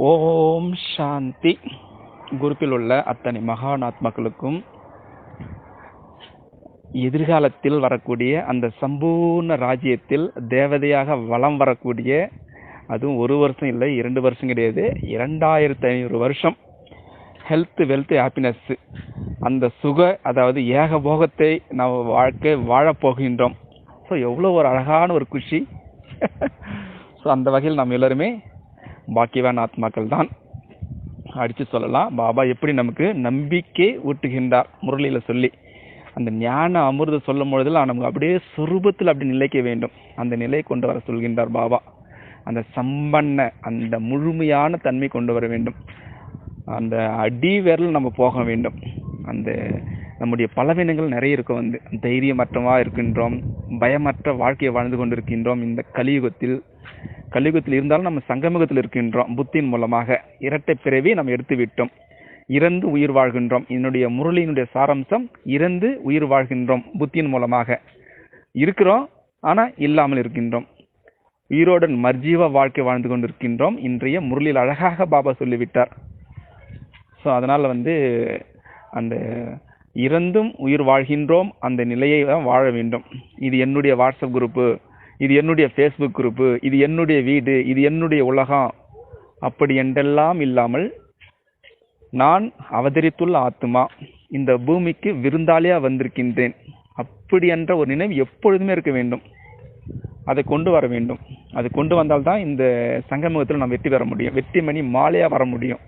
ஓம் சாந்தி. குரூப்பில் உள்ள அத்தனை மகானாத்மாக்களுக்கும் எதிர்காலத்தில் வரக்கூடிய அந்த சம்பூர்ண ராஜ்யத்தில் தேவதையாக வலம் வரக்கூடிய, அதுவும் 1 வருஷம் இல்லை, 2 வருஷம் கிடையாது, 2500 வருஷம் ஹெல்த் வெல்த் ஹாப்பினஸ், அந்த சுக, அதாவது ஏகபோகத்தை நாம் வாழ்க்கை வாழப்போகின்றோம். ஸோ எவ்வளோ ஒரு அழகான ஒரு குஷி. ஸோ அந்த வகையில் நாம் எல்லோருமே பாக்கியவான் ஆத்மாக்கள் தான் அடித்து சொல்லலாம். பாபா எப்படி நமக்கு நம்பிக்கை ஊட்டுகின்றார் முரளியில் சொல்லி, அந்த ஞான அமிர்தம் சொல்லும் பொழுதெல்லாம் நமக்கு அப்படியே சொரூபத்தில் அப்படி நிலைக்க வேண்டும். அந்த நிலையை கொண்டு வர சொல்கின்றார் பாபா. அந்த சம்பன்ன, அந்த முழுமையான தன்மை கொண்டு வர வேண்டும். அந்த அடி விரல் நம்ம போக வேண்டும். அந்த நம்முடைய பலவீனங்கள் நிறைய இருக்கும். தைரியமற்றமாக இருக்கின்றோம், பயமற்ற வாழ்க்கையை வாழ்ந்து கொண்டிருக்கின்றோம். இந்த கலியுகத்தில் இருந்தாலும் நம்ம சங்கமுகத்தில் இருக்கின்றோம். புத்தியின் மூலமாக இரட்டை பிறவி நம்ம எடுத்து விட்டோம். இறந்து உயிர் வாழ்கின்றோம். என்னுடைய முரளியினுடைய சாராம்சம், இறந்து உயிர் வாழ்கின்றோம். புத்தியின் மூலமாக இருக்கிறோம், ஆனால் இல்லாமல் இருக்கின்றோம். உயிரோடன் மர்ஜீவ வாழ்க்கை வாழ்ந்து கொண்டிருக்கின்றோம். இன்றைய முரளியில் அழகாக பாபா சொல்லிவிட்டார். ஸோ அதனால் அந்த இறந்தும் உயிர் வாழ்கின்றோம் அந்த நிலையை தான் வாழ வேண்டும். இது என்னுடைய வாட்ஸ்அப் குரூப்பு, இது என்னுடைய ஃபேஸ்புக் குரூப்பு, இது என்னுடைய வீடு, இது என்னுடைய உலகம், அப்படி என்றெல்லாம் இல்லாமல், நான் அவதரித்துள்ள ஆத்மா, இந்த பூமிக்கு விருந்தாளியாக வந்திருக்கின்றேன், அப்படி என்ற ஒரு நினைவு எப்பொழுதுமே இருக்க வேண்டும். அதை கொண்டு வர வேண்டும். அது கொண்டு வந்தால்தான் இந்த சங்கமுகத்தில் நம்ம வெற்றி பெற முடியும், வெற்றி மணி மாலையாக வர முடியும்.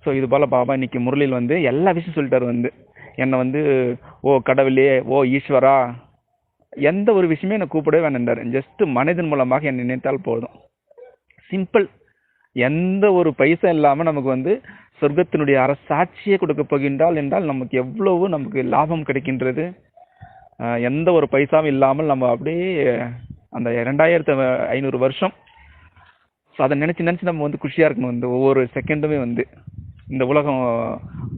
ஸோ இது போல் பாபா இன்னைக்கு முரளியில் எல்லா விஷயம் சொல்லிட்டார். என்னை ஓ கடவுளே, ஓ ஈஸ்வரா, எந்த ஒரு விஷயமே என்னை கூப்பிடவே வேண்டார். ஜஸ்ட் மனிதன் மூலமாக என்னை நினைத்தால் போதும். சிம்பிள். எந்த ஒரு பைசா இல்லாமல் நமக்கு சொர்க்கத்தினுடைய அரசாட்சியை கொடுக்க போகின்றால் என்றால் நமக்கு எவ்வளவு நமக்கு லாபம் கிடைக்கின்றது. எந்த ஒரு பைசாவும் இல்லாமல் நம்ம அப்படியே அந்த 2500 வருஷம், ஸோ அதை நினச்சி நம்ம குஷியாக இருக்கணும். ஒவ்வொரு செகண்டுமே இந்த உலகம்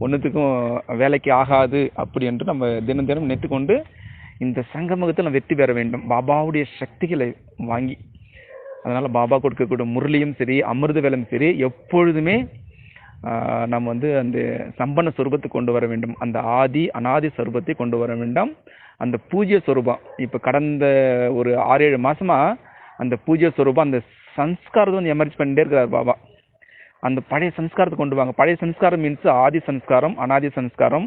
ஒன்றுத்துக்கும் வேலைக்கு ஆகாது அப்படி என்று நம்ம தினம் தினம் நினைத்துக்கொண்டு இந்த சங்கமுகத்தில் நம்ம வெற்றி பெற வேண்டும், பாபாவுடைய சக்திகளை வாங்கி. அதனால் பாபா கொடுக்கக்கூடிய முரளியும் சரி, அமிர்த வேலையும் சரி, எப்பொழுதுமே நம்ம அந்த சம்பன்ன சொரூபத்தை கொண்டு வர வேண்டும். அந்த ஆதி அனாதி சொரூபத்தை கொண்டு வர வேண்டாம். அந்த பூஜ்ய சொரூபம் இப்போ கடந்த ஒரு 6-7 மாதமாக அந்த பூஜ்ய சொரூபம், அந்த சன்ஸ்காரத்தை எமர்ஜ் பண்ணிட்டே இருக்கிறார் பாபா. அந்த பழைய சன்ஸ்காரத்தை கொண்டு வாங்க. பழைய சன்ஸ்காரம் மீன்ஸ் ஆதி சன்ஸ்காரம், அனாதி சன்ஸ்காரம்.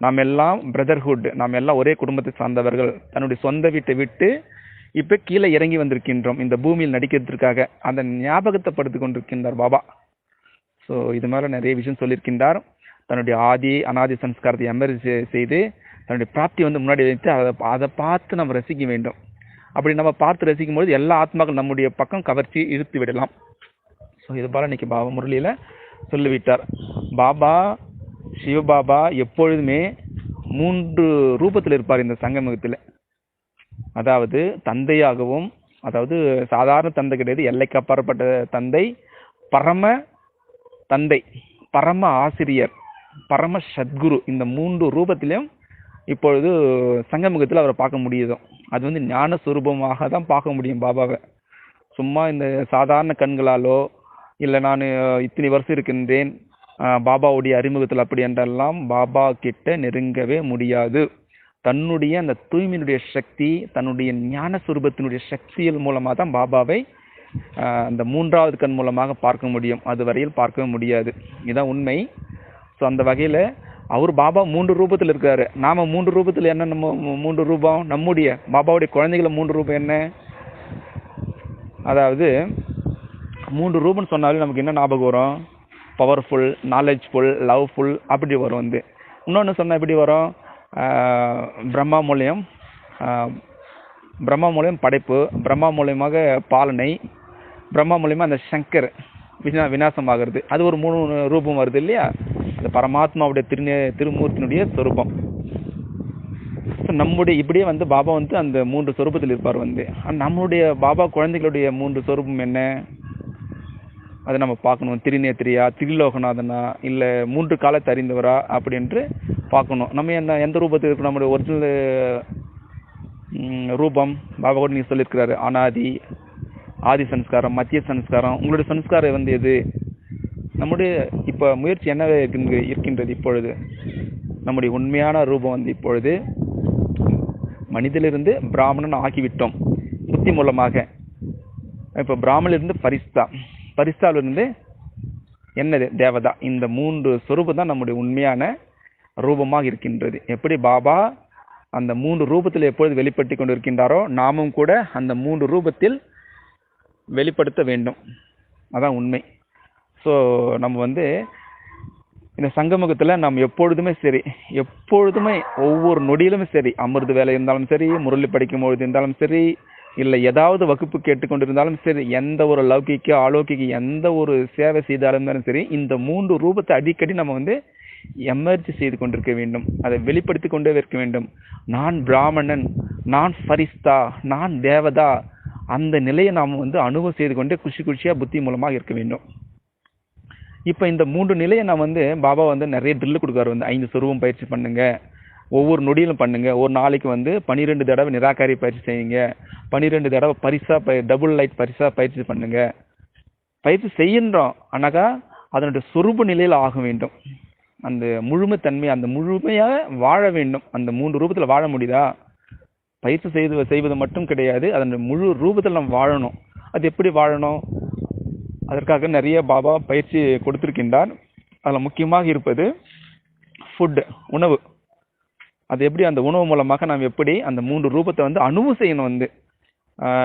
நாம் எல்லாம் பிரதர்ஹுட், நாம் எல்லாம் ஒரே குடும்பத்தை சார்ந்தவர்கள். தன்னுடைய சொந்த வீட்டை விட்டு இப்போ கீழே இறங்கி வந்திருக்கின்றோம் இந்த பூமியில் நடிக்கிறதுக்காக. அந்த ஞாபகத்தை படுத்தி கொண்டிருக்கின்றார் பாபா. ஸோ இது மாதிரி நிறைய விஷயம் சொல்லியிருக்கின்றார். தன்னுடைய ஆதி அனாதி சன்ஸ்காரத்தை எமர்ஜ் செய்து தன்னுடைய பிராப்தி முன்னாடி வைத்து அதை பார்த்து நம்ம ரசிக்க வேண்டும். அப்படி நம்ம பார்த்து ரசிக்கும் பொழுது எல்லா ஆத்மாக்கள் நம்முடைய பக்கம் கவர்ச்சி இழுத்து விடலாம். ஸோ இது போல் இன்னைக்கு பாபா முரளியில் சொல்லிவிட்டார். பாபா சிவபாபா எப்பொழுதுமே 3 ரூபத்தில் இருப்பார் இந்த சங்கமுகத்தில். அதாவது தந்தையாகவும், அதாவது சாதாரண தந்தை கிடையாது, எல்லைக்கு அப்பாற்பட்ட தந்தை, பரம தந்தை, பரம ஆசிரியர், பரம சத்குரு. இந்த 3 ரூபத்திலையும் இப்பொழுது சங்கமுகத்தில் அவரை பார்க்க முடியுதோ. அது ஞான சுரூபமாக தான் பார்க்க முடியும் பாபாவை. சும்மா இந்த சாதாரண கண்களாலோ, இல்லை நான் இத்தனை வருஷம் இருக்கின்றேன் பாபாவுடைய அறிமுகத்தில் அப்படி என்றெல்லாம் பாபா கிட்ட நெருங்கவே முடியாது. தன்னுடைய அந்த தூய்மையினுடைய சக்தி, தன்னுடைய ஞான சுரூபத்தினுடைய சக்தியின் மூலமாக தான் பாபாவை அந்த 3வது கண் மூலமாக பார்க்க முடியும். அது வரையில் பார்க்கவே முடியாது. இதுதான் உண்மை. ஸோ அந்த வகையில் அவர் பாபா 3 ரூபத்தில் இருக்காரு. நாம் 3 ரூபத்தில் என்ன? நம்ம 3 ரூபம் நம்முடைய பாபாவுடைய குழந்தைகளை 3 ரூபம் என்ன? அதாவது 3 ரூபம்னு சொன்னாலே நமக்கு என்ன ஞாபகம் வரும்? பவர்ஃபுல், நாலேஜ்ஃபுல், லவ்ஃபுல் அப்படி வரும். இன்னொன்று சொன்னால் எப்படி வரும்? பிரம்மா மூலியம் படைப்பு, பிரம்மா மூலியமாக பாலனை, பிரம்மா மூலியமாக அந்த சங்கர் விநாசமாகிறது. அது ஒரு 3 ரூபம் வருது இல்லையா? அந்த பரமாத்மாவுடைய திருமூர்த்தினுடைய சொரூபம். ஸோ நம்முடைய இப்படியே பாபா அந்த 3 சொரூபத்தில் இருப்பார். நம்மளுடைய பாபா குழந்தைகளுடைய 3 சொரூபம் என்ன? அதை நம்ம பார்க்கணும். திரிநேத்திரியா, திரிலோகநாதனா, இல்லை 3 காலத்தை அறிந்தவரா அப்படி என்று பார்க்கணும். நம்ம எந்த ரூபத்தில் இருக்கணும்? நம்முடைய ஒரிஜினல் ரூபம் பாபா கூட நீங்கள் சொல்லியிருக்கிறாரு. அனாதி, ஆதி சன்ஸ்காரம், மத்திய சன்ஸ்காரம். உங்களுடைய சன்ஸ்காரம் எது? நம்முடைய இப்போ முயற்சி என்னவே இருக்கின்றது இப்பொழுது? நம்முடைய உண்மையான ரூபம் வந்து இப்பொழுது மனிதனிலிருந்து பிராமணன் ஆகிவிட்டோம் புத்தி மூலமாக. இப்போ பிராமணிலிருந்து பரிஸ்தாவிலிருந்து என்னது? தேவதா. இந்த 3 சொரூபம் தான் நம்முடைய உண்மையான ரூபமாக இருக்கின்றது. எப்படி பாபா அந்த 3 ரூபத்தில் எப்பொழுது வெளிப்படுத்தி கொண்டு இருக்கின்றாரோ நாமும் கூட அந்த 3 ரூபத்தில் வெளிப்படுத்த வேண்டும். அதான் உண்மை. ஸோ நம்ம வந்து இந்த சங்கமுகத்தில் நம்ம எப்பொழுதுமே சரி, எப்பொழுதுமே ஒவ்வொரு நொடியிலுமே சரி, அமிர்த வேலை இருந்தாலும் சரி, முரளி படிக்கும் பொழுது இருந்தாலும் சரி, இல்லை ஏதாவது வகுப்பு கேட்டுக்கொண்டிருந்தாலும் சரி, எந்த ஒரு லௌகிக்க அலௌகிக்க எந்த ஒரு சேவை செய்தாலும் சரி, இந்த 3 ரூபத்தை அடிக்கடி நம்ம வந்து எமர்ஜி செய்து கொண்டிருக்க வேண்டும். அதை வெளிப்படுத்தி கொண்டே இருக்க வேண்டும். நான் பிராமணன், நான் ஃபரிஸ்தா, நான் தேவதா, அந்த நிலையை நாம் வந்து அனுபவம் செய்து கொண்டே குஷியாக புத்தி மூலமாக இருக்க வேண்டும். இப்போ இந்த 3 நிலையை நான் வந்து பாபா வந்து நிறைய ட்ரில் கொடுக்காரு. வந்து 5 சொருவம் பயிற்சி பண்ணுங்க, ஒவ்வொரு நொடியிலும் பண்ணுங்க. ஒரு நாளைக்கு வந்து 12 தடவை நிராகாரி பயிற்சி செய்யுங்க, 12 தடவை டபுள் லைட் பயிற்சி பண்ணுங்க. பயிற்சி செய்கின்றோம், ஆனாக்கா அதனுடைய சொரூப நிலையில் ஆக வேண்டும். அந்த முழுமைத்தன்மை, அந்த முழுமையாக வாழ வேண்டும். அந்த 3 ரூபத்தில் வாழ முடியுதா? பயிற்சி செய்வது மட்டும் கிடையாது, அதனுடைய முழு ரூபத்தில் நம்ம வாழணும். அது எப்படி வாழணும்? அதற்காக நிறைய பாபா பயிற்சி கொடுத்திருக்கின்றார். அதில் முக்கியமாக இருப்பது ஃபுட், உணவு. அது எப்படி அந்த உணவு மூலமாக நாம் எப்படி அந்த 3 ரூபத்தை வந்து அனுபவம் செய்யணும். வந்து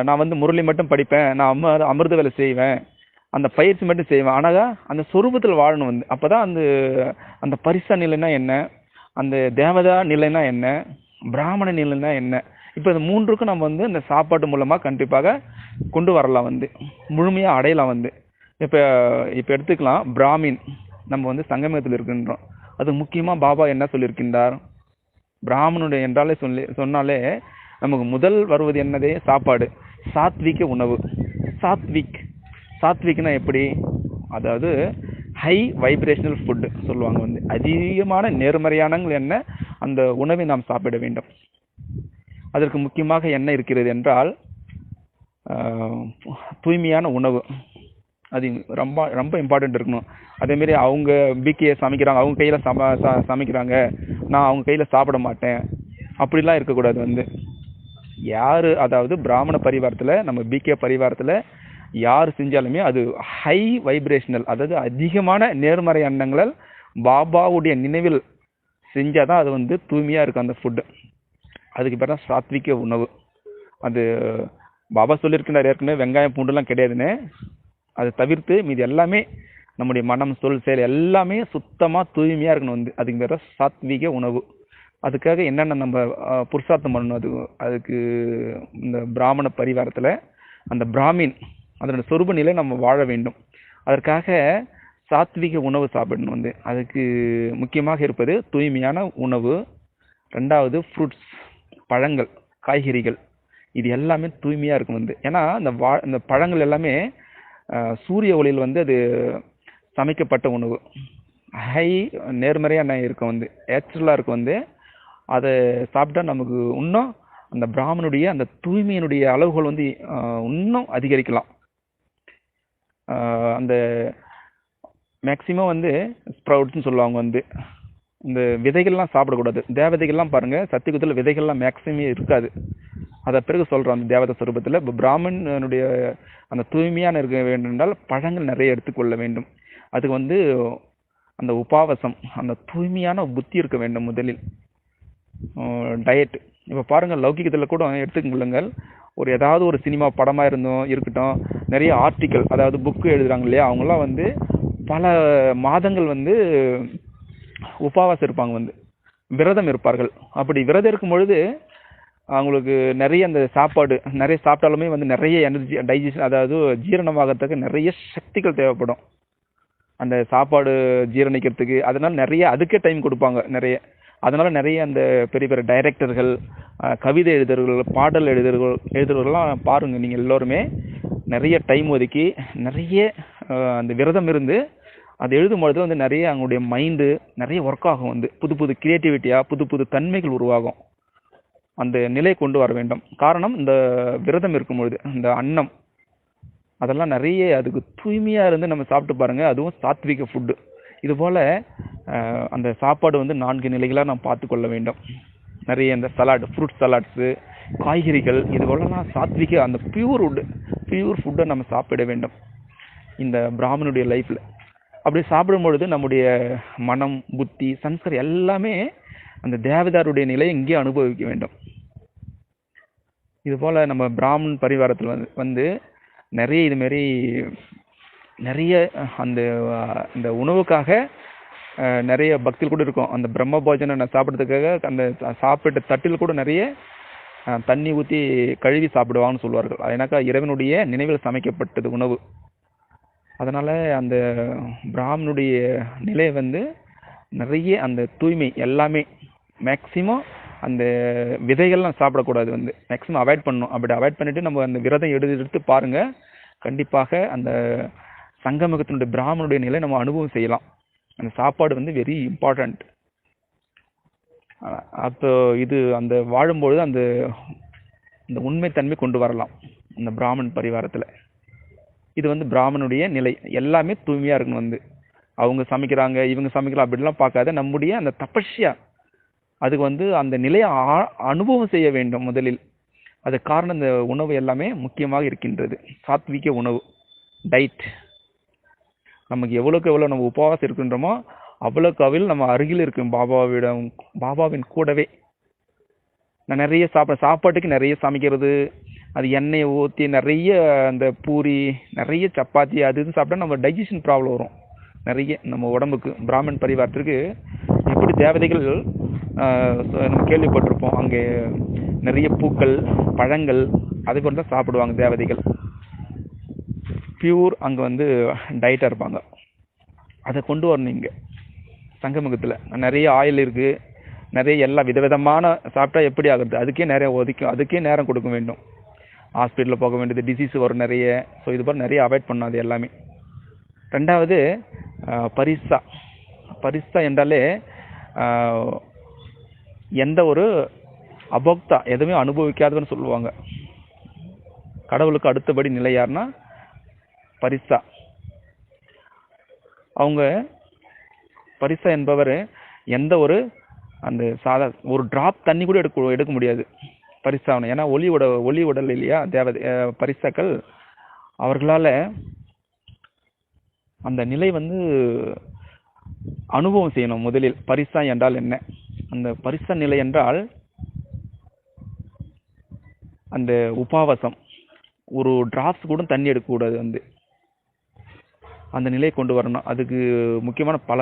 நான் வந்து முரளி மட்டும் படிப்பேன், நான் அமிர்த வேலை செய்வேன், அந்த பயிற்சி மட்டும் செய்வேன், ஆனால் அந்த சொரூபத்தில் வாழணும். வந்து அப்போ தான் அந்த பரிசா நிலைனா என்ன, அந்த தேவதா நிலைனா என்ன, பிராமண நிலைனா என்ன. இப்போ இந்த 3க்கும் நம்ம வந்து இந்த சாப்பாட்டு மூலமாக கண்டிப்பாக கொண்டு வரலாம், வந்து முழுமையாக அடையலாம். வந்து இப்போ எடுத்துக்கலாம், பிராமின் நம்ம வந்து சங்கமத்தில் இருக்கின்றோம். அது முக்கியமாக பாபா என்ன சொல்லியிருக்கின்றார்? பிராமணனுடைய என்றாலே சொன்னாலே நமக்கு முதல் வருவது என்னதே? சாப்பாடு, சாத்விக உணவு. சாத்விக்னா எப்படி? அதாவது ஹை வைப்ரேஷனல் ஃபுட்டு சொல்லுவாங்க. வந்து அதிகமான நேர்மறையான என்ன அந்த உணவை நாம் சாப்பிட வேண்டும். அதற்கு முக்கியமாக என்ன இருக்கிறது என்றால் தூய்மையான உணவு. அது ரொம்ப ரொம்ப இம்பார்ட்டன்ட் இருக்கணும். அதேமாரி அவங்க பிகே சமைக்கிறாங்க, அவங்க கையில் சமைக்கிறாங்க, நான் அவங்க கையில் சாப்பிட மாட்டேன், அப்படிலாம் இருக்கக்கூடாது. வந்து யார், அதாவது பிராமண பரிவாரத்தில், நம்ம பிகே பரிவாரத்தில் யார் செஞ்சாலுமே அது ஹை வைப்ரேஷனல், அதாவது அதிகமான நேர்மறை எண்ணங்கள் பாபாவுடைய நினைவில் செஞ்சால் தான் அது வந்து தூய்மையாக இருக்கும் அந்த ஃபுட்டு. அதுக்கு பேர் தான் சாத்விக உணவு. அது பாபா சொல்லியிருக்கிறார் ஏற்கனவே, வெங்காயம் பூண்டுலாம் கிடையாதுன்னு. அதை தவிர்த்து மீது எல்லாமே நம்முடைய மனம், சொல், செயல் எல்லாமே சுத்தமாக தூய்மையாக இருக்கணும். வந்து அதுக்கு பேர் தான் சாத்விக உணவு. அதுக்காக என்னென்ன நம்ம புருஷார்த்தம் பண்ணணும், அதுக்கு இந்த பிராமண பரிவாரத்தில் அந்த பிராமின் அதனோட சொரூப நிலை நம்ம வாழ வேண்டும். அதற்காக சாத்விக உணவு சாப்பிடணும். வந்து அதுக்கு முக்கியமாக இருப்பது தூய்மையான உணவு. 2வது ஃப்ரூட்ஸ், பழங்கள், காய்கறிகள், இது எல்லாமே தூய்மையாக இருக்கும். வந்து ஏன்னா இந்த பழங்கள் எல்லாமே சூரிய ஒளியில் வந்து அது சமைக்கப்பட்ட உணவு, ஹை நேர்மறையாக இருக்கும், வந்து நேச்சுரலாக இருக்கும். வந்து அதை சாப்பிட்டா நமக்கு இன்னும் அந்த பிராமணுடைய அந்த தூய்மையினுடைய அளவுகள் வந்து இன்னும் அதிகரிக்கலாம். அந்த மேக்சிமம் வந்து ஸ்ப்ரவுட்ஸ்னு சொல்லுவாங்க. வந்து இந்த விதைகள்லாம் சாப்பிடக்கூடாது. தேவதைகள்லாம் பாருங்கள், சத்தியகுத்தில் விதைகள்லாம் மேக்சிமம் இருக்காது. அதை பிறகு சொல்கிறோம் அந்த தேவதை சுரூபத்தில். இப்போ பிராமணனுடைய அந்த தூய்மையான இருக்க வேண்டும் என்றால் பழங்கள் நிறைய எடுத்துக்கொள்ள வேண்டும். அதுக்கு வந்து அந்த உபாவசம், அந்த தூய்மையான புத்தி இருக்க வேண்டும் முதலில். டயட் இப்போ பாருங்கள், லௌகிகத்தில் கூட எடுத்துக்கொள்ளுங்கள். ஏதாவது ஒரு சினிமா படமாக இருக்கட்டும், நிறைய ஆர்டிக்கல், அதாவது புக்கு எழுதுகிறாங்க இல்லையா, அவங்களாம் வந்து பல மாதங்கள் வந்து உபவாசம் இருப்பாங்க, வந்து விரதம் இருப்பார்கள். அப்படி விரதம் இருக்கும் பொழுது அவங்களுக்கு நிறைய அந்த சாப்பாடு நிறைய சாப்பிட்டாலுமே வந்து நிறைய எனர்ஜி, டைஜஷன், அதாவது ஜீரணமாகறதுக்கு நிறைய சக்திகள் தேவைப்படும் அந்த சாப்பாடு ஜீரணிக்கிறதுக்கு. அதனால் நிறைய அதுக்கே டைம் கொடுப்பாங்க நிறைய. அதனால் நிறைய அந்த பெரிய பெரிய டைரக்டர்கள், கவிதை எழுதுறவர்கள், பாடல் எழுதுறவர்கள்லாம் பாருங்கள், நீங்கள் எல்லோருமே நிறைய டைம் ஒதுக்கி நிறைய அந்த விரதம் இருந்து அது எழுதும்பொழுது வந்து நிறைய அவங்களுடைய மைண்டு நிறைய ஒர்க் ஆகும். வந்து புது புது கிரியேட்டிவிட்டியாக புது புது தன்மைகள் உருவாகும். அந்த நிலை கொண்டு வர வேண்டும். காரணம், இந்த விரதம் இருக்கும் பொழுது இந்த அன்னம் அதெல்லாம் நிறைய அதுக்கு தூய்மையாக இருந்து நம்ம சாப்பிட்டு பாருங்கள். அதுவும் சாத்விக ஃபுட்டு. இது போல் அந்த சாப்பாடு வந்து 4 நிலைகளாக நாம் பார்த்து கொள்ள வேண்டும். நிறைய இந்த சலாட், ஃப்ரூட் சலாட்ஸு, காய்கறிகள், இது போலலாம் சாத்விக அந்த பியூர் ஃபுட்டை நம்ம சாப்பிட வேண்டும் இந்த பிராமணுடைய லைஃப்பில். அப்படி சாப்பிடும்பொழுது நம்முடைய மனம், புத்தி, சன்ஸ்கர் எல்லாமே அந்த தேவதாருடைய நிலையை இங்கே அனுபவிக்க வேண்டும். இது போல் நம்ம பிராமண் பரிவாரத்தில் வந்து நிறைய இதுமாரி நிறைய இந்த உணவுக்காக நிறைய பக்தியில் கூட இருக்கும். அந்த பிரம்ம போஜனை சாப்பிட்றதுக்காக அந்த சாப்பிட்ட தட்டில் கூட நிறைய தண்ணி ஊற்றி கழுவி சாப்பிடுவாங்கன்னு சொல்லுவார்கள். ஏன்னாக்கா இறைவனுடைய நினைவில் சமைக்கப்பட்டது உணவு. அதனால் அந்த பிராமணுடைய நிலை வந்து நிறைய அந்த தூய்மை எல்லாமே மேக்சிமம் அந்த விதைகள்லாம் சாப்பிடக்கூடாது, வந்து மேக்ஸிமம் அவாய்ட் பண்ணணும். அப்படி அவாய்ட் பண்ணிவிட்டு நம்ம அந்த விரதம் எடுத்து பாருங்கள், கண்டிப்பாக அந்த சங்கமுகத்தினுடைய பிராமணுடைய நிலை நம்ம அனுபவம் செய்யலாம். அந்த சாப்பாடு வந்து வெரி இம்பார்ட்டண்ட். அப்போ இது அந்த வாழும்பொழுது அந்த உண்மைத்தன்மை கொண்டு வரலாம் அந்த பிராமண் பரிவாரத்தில். இது வந்து பிராமணுடைய நிலை. எல்லாமே தூய்மையாக இருக்கணும். வந்து அவங்க சமைக்கிறாங்க, இவங்க சமைக்கலாம் அப்படிலாம் பார்க்காத, நம்முடைய அந்த தபஸ்யா அதுக்கு வந்து அந்த நிலையை அனுபவம் செய்ய வேண்டும் முதலில். அது காரணம் இந்த உணவு எல்லாமே முக்கியமாக இருக்கின்றது. சாத்விக உணவு டைட். நமக்கு எவ்வளோக்கு எவ்வளோ நம்ம உபவாசம் இருக்கின்றோமோ அவ்வளோக்கு அவ்வளோ நம்ம அருகில் இருக்கும் பாபாவின் கூடவே. நான் நிறைய சாப்பாட்டுக்கு நிறைய சமைக்கிறது, அது எண்ணெயை ஊற்றி நிறைய அந்த பூரி, நிறைய சப்பாத்தி, அது இது சாப்பிட்டா நம்ம டைஜஷன் ப்ராப்ளம் வரும் நிறைய நம்ம உடம்புக்கு. பிராமண் பரிவாரத்திற்கு எப்படி தேவதைகள் நம்ம கேள்விப்பட்டிருப்போம், அங்கே நிறைய பூக்கள், பழங்கள், அதே போல் தான் சாப்பிடுவாங்க தேவதைகள். பியூர் அங்கே வந்து டயட்டாக இருப்பாங்க. அதை கொண்டு வரணும் இங்கே சங்கமுகத்தில். நிறைய ஆயில் இருக்குது, நிறைய எல்லா விதவிதமான சாப்பிட்டா எப்படி ஆகுறது, அதுக்கே நேரம் கொடுக்க வேண்டும். ஹாஸ்பிட்டலில் போக வேண்டியது, டிசீஸ் வரும் நிறைய. ஸோ இது போல் நிறைய அவாய்ட் பண்ணாது அது எல்லாமே. ரெண்டாவது பரிசா என்றாலே எந்த ஒரு அபோக்தா எதுவுமே அனுபவிக்காதவன்னு சொல்லுவாங்க. கடவுளுக்கு அடுத்தபடி நிலை யாருன்னா பரிசா. அவங்க பரிசா என்பவர் எந்த ஒரு அந்த ஒரு டிராப் தண்ணி கூட எடுக்க முடியாது பரிசாவனை. ஏன்னா ஒளி உடல் இல்லையா பரிசாக்கள். அவர்களால் அந்த நிலை வந்து அனுபவம் செய்யணும் முதலில். பரிசா என்றால் என்ன? அந்த பரிசா நிலை என்றால் அந்த உபாவசம், ஒரு டிராப்ஸ் கூட தண்ணி எடுக்கக்கூடாது, வந்து அந்த நிலையை கொண்டு வரணும். அதுக்கு முக்கியமான பல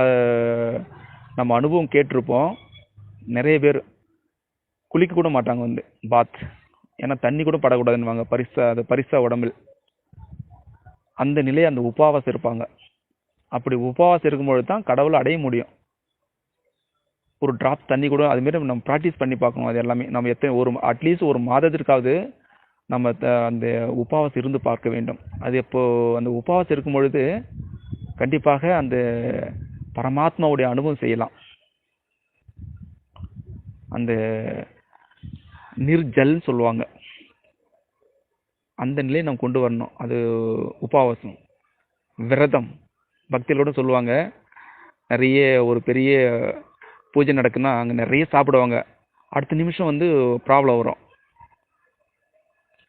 நம்ம அனுபவம் கேட்டிருப்போம். நிறைய பேர் குளிக்க கூட மாட்டாங்க வந்து பாத், ஏன்னா தண்ணி கூட படக்கூடாதுன்னுவாங்க பரிசா உடம்பில். அந்த நிலையை அந்த உபாவாசம் இருப்பாங்க. அப்படி உபவாசம் இருக்கும்பொழுது தான் கடவுளை அடைய முடியும். ஒரு டிராப் தண்ணி கூட அதுமாரி நம்ம ப்ராக்டிஸ் பண்ணி பார்க்கணும். அது எல்லாமே நம்ம அட்லீஸ்ட் ஒரு மாதத்திற்காவது நம்ம அந்த உபவாசம் இருந்து பார்க்க வேண்டும். அது அந்த உபவாசம் இருக்கும் பொழுது கண்டிப்பாக அந்த பரமாத்மாவுடைய அனுபவம் செய்யலாம். அந்த நிர்ஜல்னு சொல்லுவாங்க, அந்த நிலையை நம்ம கொண்டு வரணும். அது உபவாசம், விரதம். பக்திகளோட சொல்லுவாங்க, நிறைய ஒரு பெரிய பூஜை நடக்குன்னா அங்கே நிறைய சாப்பிடுவாங்க. அடுத்த நிமிஷம் வந்து ப்ராப்ளம் வரும்.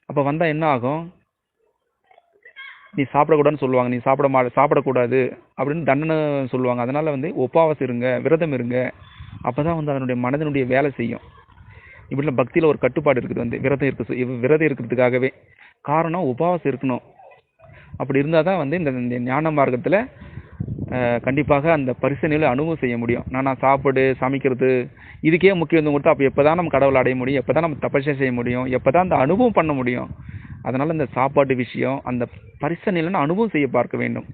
அப்போ வந்தால் என்ன ஆகும்? நீ சாப்பிடக்கூடாதுன்னு சொல்லுவாங்க, நீ சாப்பிடக்கூடாது அப்படின்னு தண்டனை சொல்லுவாங்க. அதனால் வந்து உபவாசம் இருங்க, விரதம் இருங்க. அப்போ தான் வந்து அதனுடைய மனதினுடைய வேலை செய்யும். இப்படிலாம் பக்தியில் ஒரு கட்டுப்பாடு இருக்குது, வந்து விரதம் இருக்கிறதுக்காகவே. காரணம் உபவாசம் இருக்கணும். அப்படி இருந்தால் தான் வந்து இந்த ஞான மார்க்கத்தில் கண்டிப்பாக அந்த பரிசு அனுபவம் செய்ய முடியும். நான் சாப்பிடு சமைக்கிறது இதுக்கே முக்கியத்துவம் கொடுத்தா அப்போ எப்போ தான் நம்ம கடவுளை அடைய முடியும், எப்போ தான் நம்ம தபஸ்யா செய்ய முடியும், எப்போ தான் அந்த அனுபவம் பண்ண முடியும். அதனால் இந்த சாப்பாட்டு விஷயம், அந்த பரிசு நிலைன்னு அனுபவம் செய்ய பார்க்க வேண்டும்.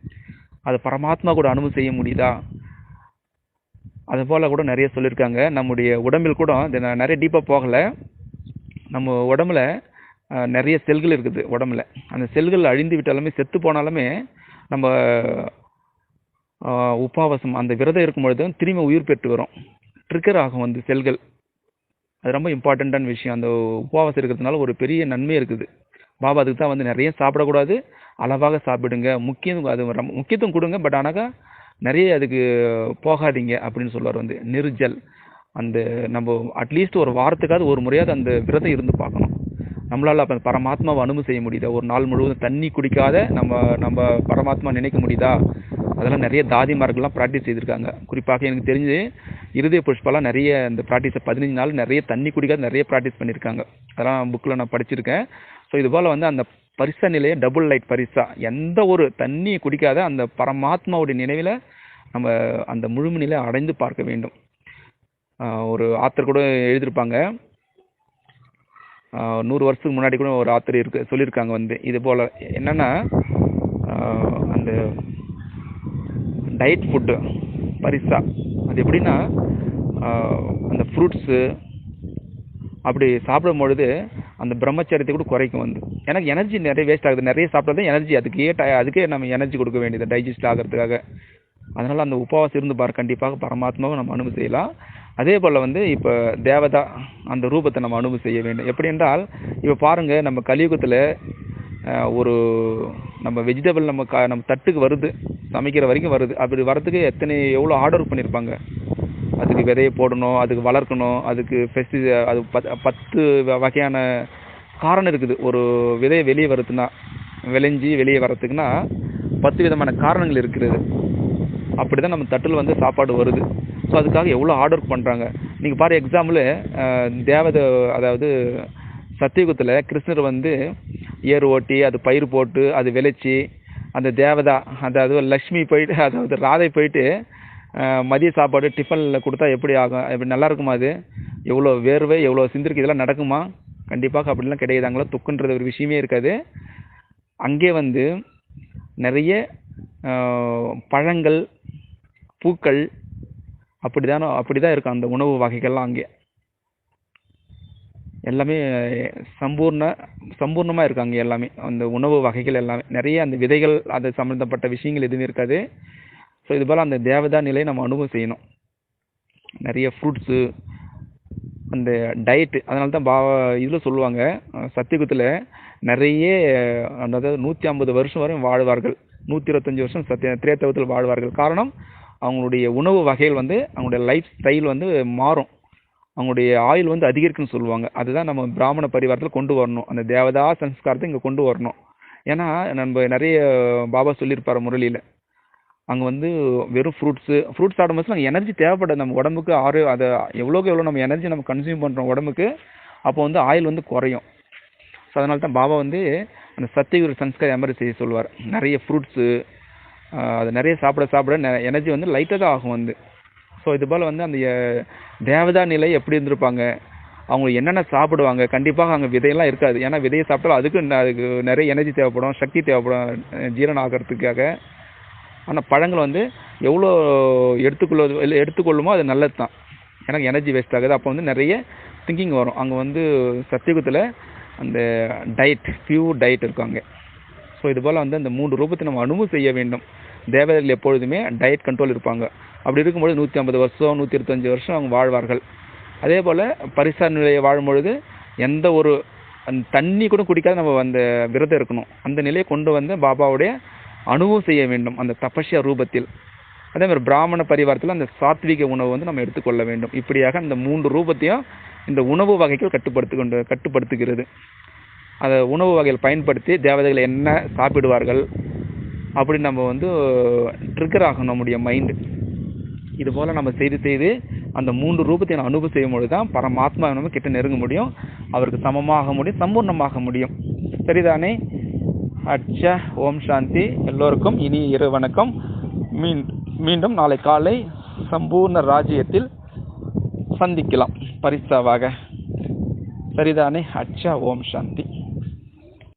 அது பரமாத்மா கூட அனுபவம் செய்ய முடியுதா? அது போல் கூட நிறைய சொல்லியிருக்காங்க. நம்முடைய உடம்பில் கூட நான் நிறைய டீப்பாக போகலை. நம்ம உடம்புல நிறைய செல்கள் இருக்குது உடம்புல. அந்த செல்கள் அழிந்து விட்டாலுமே, செத்து போனாலுமே, நம்ம உபவாசம் அந்த விரதம் இருக்கும் பொழுது திரும்பி உயிர் பெற்று வரும், ட்ரிக்கர் ஆகும் வந்து செல்கள். அது ரொம்ப இம்பார்ட்டண்ட்டான விஷயம். அந்த உபவாசம் இருக்கிறதுனால ஒரு பெரிய நன்மை இருக்குது. பாபா அதுக்கு தான் வந்து நிறைய சாப்பிடக்கூடாது, அளவாக சாப்பிடுங்க, முக்கியத்துவம் கொடுங்க, பட் ஆனாக்கா நிறைய அதுக்கு போகாதீங்க அப்படின்னு சொல்லுவார். வந்து நிர்ஜல், அந்த நம்ம அட்லீஸ்ட் ஒரு வாரத்துக்காவது ஒரு முறையாவது அந்த விரதம் இருந்து பார்க்கணும். நம்மளால் அப்போ பரமாத்மாவை அனுபவம் செய்ய முடியுதா? ஒரு நாள் முழுவதும் தண்ணி குடிக்காத நம்ம பரமாத்மா நினைக்க முடியுதா? அதெல்லாம் நிறைய தாதிமார்கள்லாம் ப்ராக்டிஸ் செய்திருக்காங்க. குறிப்பாக எனக்கு தெரிஞ்சு இருதய புஷ்பாலாம் நிறைய இந்த ப்ராக்டிஸை 15 நாள் நிறைய தண்ணி குடிக்காத நிறைய ப்ராக்டிஸ் பண்ணியிருக்காங்க. அதெல்லாம் புக்கில் நான் படிச்சிருக்கேன். ஸோ இது போல் வந்து அந்த பரிசா நிலையை டபுள் லைட் பரிசா, எந்த ஒரு தண்ணியை குடிக்காத அந்த பரமாத்மாவுடைய நினைவில் நம்ம அந்த முழுமை நிலையை அடைந்து பார்க்க வேண்டும். ஒரு ஆத்தர் கூட எழுதியிருப்பாங்க, 100 வருஷத்துக்கு முன்னாடி கூட ஒரு ஆத்தர் சொல்லியிருக்காங்க. வந்து இது போல் என்னென்னா, அந்த டயட் ஃபுட்டு பரிசா, அது எப்படின்னா அந்த ஃப்ரூட்ஸு அப்படி சாப்பிடும் பொழுது அந்த பிரம்மச்சரியத்தை கூட குறைக்கும். வந்து எனக்கு எனர்ஜி நிறைய வேஸ்ட் ஆகுது, நிறைய சாப்பிட்டா எனர்ஜி அதுக்கே நம்ம எனர்ஜி கொடுக்க வேண்டியது டைஜஸ்ட் ஆகிறதுக்காக. அதனால் அந்த உபவாசம் இருந்து கண்டிப்பாக பரமாத்மாவை நம்ம அனுபவம் செய்யலாம். அதே போல் வந்து இப்போ தேவதா அந்த ரூபத்தை நம்ம அனுபவம் செய்ய வேண்டும். எப்படி என்றால், இப்போ பாருங்கள், நம்ம கலியுகத்தில் ஒரு நம்ம வெஜிடபிள் நம்ம தட்டுக்கு வருது, சமைக்கிற வரைக்கும் வருது. அப்படி வரத்துக்கு எவ்வளோ ஆர்டர் பண்ணியிருப்பாங்க. அதுக்கு விதையை போடணும், அதுக்கு வளர்க்கணும், அதுக்கு அது 10 வகையான காரணம் இருக்குது. ஒரு விதையை வெளியே வருதுன்னா, விளைஞ்சி வெளியே வரத்துக்குன்னா 10 விதமான காரணங்கள் இருக்கிறது. அப்படி தான் நம்ம தட்டில் வந்து சாப்பாடு வருது. ஸோ அதுக்காக எவ்வளோ ஆர்டர் பண்ணுறாங்க. நீங்கள் பாரு, எக்ஸாம்பிள் தேவதை, அதாவது சத்தியுகத்தில் கிருஷ்ணர் வந்து ஏர் ஓட்டி அது பயிர் போட்டு அது விளைச்சி அந்த தேவதா, அதாவது லக்ஷ்மி போயிட்டு, அதாவது ராதை போயிட்டு மதிய சாப்பாடு டிஃபனில் கொடுத்தா எப்படி ஆகும்? எப்படி நல்லா இருக்குமா? அது எவ்வளோ வேர்வை, எவ்வளோ சிந்திருக்கு, இதெல்லாம் நடக்குமா? கண்டிப்பாக அப்படிலாம் கிடையாதாங்களா? துக்குன்றது ஒரு விஷயமே இருக்காது. அங்கே வந்து நிறைய பழங்கள், பூக்கள், அப்படிதான் இருக்கும் அந்த உணவு வகைகள்லாம். அங்கே எல்லாமே சம்பூர்ணமாக இருக்கு. அங்கே எல்லாமே அந்த உணவு வகைகள் எல்லாமே நிறைய அந்த விதைகள், அது சம்மந்தப்பட்ட விஷயங்கள் எதுவுமே இருக்காது. ஸோ இது போல் அந்த தேவதா நிலையை நம்ம அனுபவம் செய்யணும். நிறைய ஃப்ரூட்ஸு, அந்த டயட்டு. அதனால தான் இதில் சொல்லுவாங்க, சத்தியுகத்தில் நிறைய, அதாவது 150 வருஷம் வரை வாழ்வார்கள், 125 வருஷம் திரேதாயுகத்தில் வாழ்வார்கள். காரணம், அவங்களுடைய உணவு வகைகள் வந்து அவங்களுடைய லைஃப் ஸ்டைல் வந்து மாறும், அவங்களுடைய ஆயுள் வந்து அதிகரிக்குன்னு சொல்லுவாங்க. அதுதான் நம்ம பிராமண பரிவாரத்தில் கொண்டு வரணும், அந்த தேவதா சம்ஸ்காரத்தை இங்கே கொண்டு வரணும். ஏன்னா நம்ம நிறைய பாபா சொல்லியிருப்பார் முரளியில், அங்கே வந்து வெறும் ஃப்ரூட்ஸ் சாப்பிடும்போது அங்கே எனர்ஜி தேவைப்படாது நம்ம உடம்புக்கு. அதை எவ்வளோக்கு எவ்வளோ நம்ம எனர்ஜி நம்ம கன்சியூம் பண்ணுறோம் உடம்புக்கு, அப்போ வந்து ஆயில் வந்து குறையும். ஸோ அதனால தான் பாபா வந்து அந்த சத்தியகுரு சன்ஸ்கார் எமரி செய்ய சொல்லுவார். நிறைய ஃப்ரூட்ஸு, அது நிறைய சாப்பிட எனர்ஜி வந்து லைட்டாக தான் ஆகும் வந்து. ஸோ இது போல் வந்து அந்த தேவதா நிலை எப்படி இருந்திருப்பாங்க, அவங்க என்னென்ன சாப்பிடுவாங்க. கண்டிப்பாக அங்கே விதையெல்லாம் இருக்காது. ஏன்னா விதையை சாப்பிட்டாலும் அதுக்கு நிறைய எனர்ஜி தேவைப்படும், சக்தி தேவைப்படும் ஜீரணம் ஆகிறதுக்காக. ஆனால் பழங்கள் வந்து எவ்வளோ எடுத்துக்கொள்ளுமோ அது நல்லது தான், எனக்கு எனர்ஜி வேஸ்ட் ஆகுது. அப்போ வந்து நிறைய திங்கிங் வரும். அங்கே வந்து சத்தியுகத்தில் அந்த பியூர் டயட் இருக்கும் அங்கே. ஸோ இது போல் வந்து அந்த 3 ரூபத்தை நம்ம அனுபவம் செய்ய வேண்டும். தேவதைகள் எப்பொழுதுமே டயட் கண்ட்ரோல் இருப்பாங்க. அப்படி இருக்கும்போது 150 வருஷம் 125 வருஷம் அவங்க வாழ்வார்கள். அதே போல் பரிசா நிலையை வாழும்பொழுது எந்த ஒரு தண்ணி கூட குடிக்காத நம்ம அந்த விரதம் இருக்கணும். அந்த நிலையை கொண்டு வந்து பாபாவுடைய அனுபவம் செய்ய வேண்டும் அந்த தபஸ்யா ரூபத்தில். அதே மாதிரி பிராமண பரிவாரத்தில் அந்த சாத்விக உணவு வந்து நம்ம எடுத்துக்கொள்ள வேண்டும். இப்படியாக அந்த 3 ரூபத்தையும் இந்த உணவு வகைகள் கட்டுப்படுத்துகிறது. அந்த உணவு வகைகள் பயன்படுத்தி தேவதைகள் என்ன சாப்பிடுவார்கள் அப்படின்னு நம்ம வந்து ட்ரிகர் ஆகணும் நம்முடைய மைண்டு. இது போல் நம்ம செய்து அந்த 3 ரூபத்தை நான் அனுபவம் செய்யும் பொழுது தான் பரமாத்மா நம்ம கிட்ட நெருங்க முடியும், அவருக்கு சமமாக முடியும், சம்பூர்ணமாக முடியும். சரிதானே? அச்சா, ஓம் சாந்தி. எல்லோருக்கும் இனி இரு வணக்கம். மீண்டும் நாளை காலை சம்பூர்ண ராஜ்யத்தில் சந்திக்கலாம் பரிசாவாக. சரிதானே? அச்சா, ஓம் சாந்தி.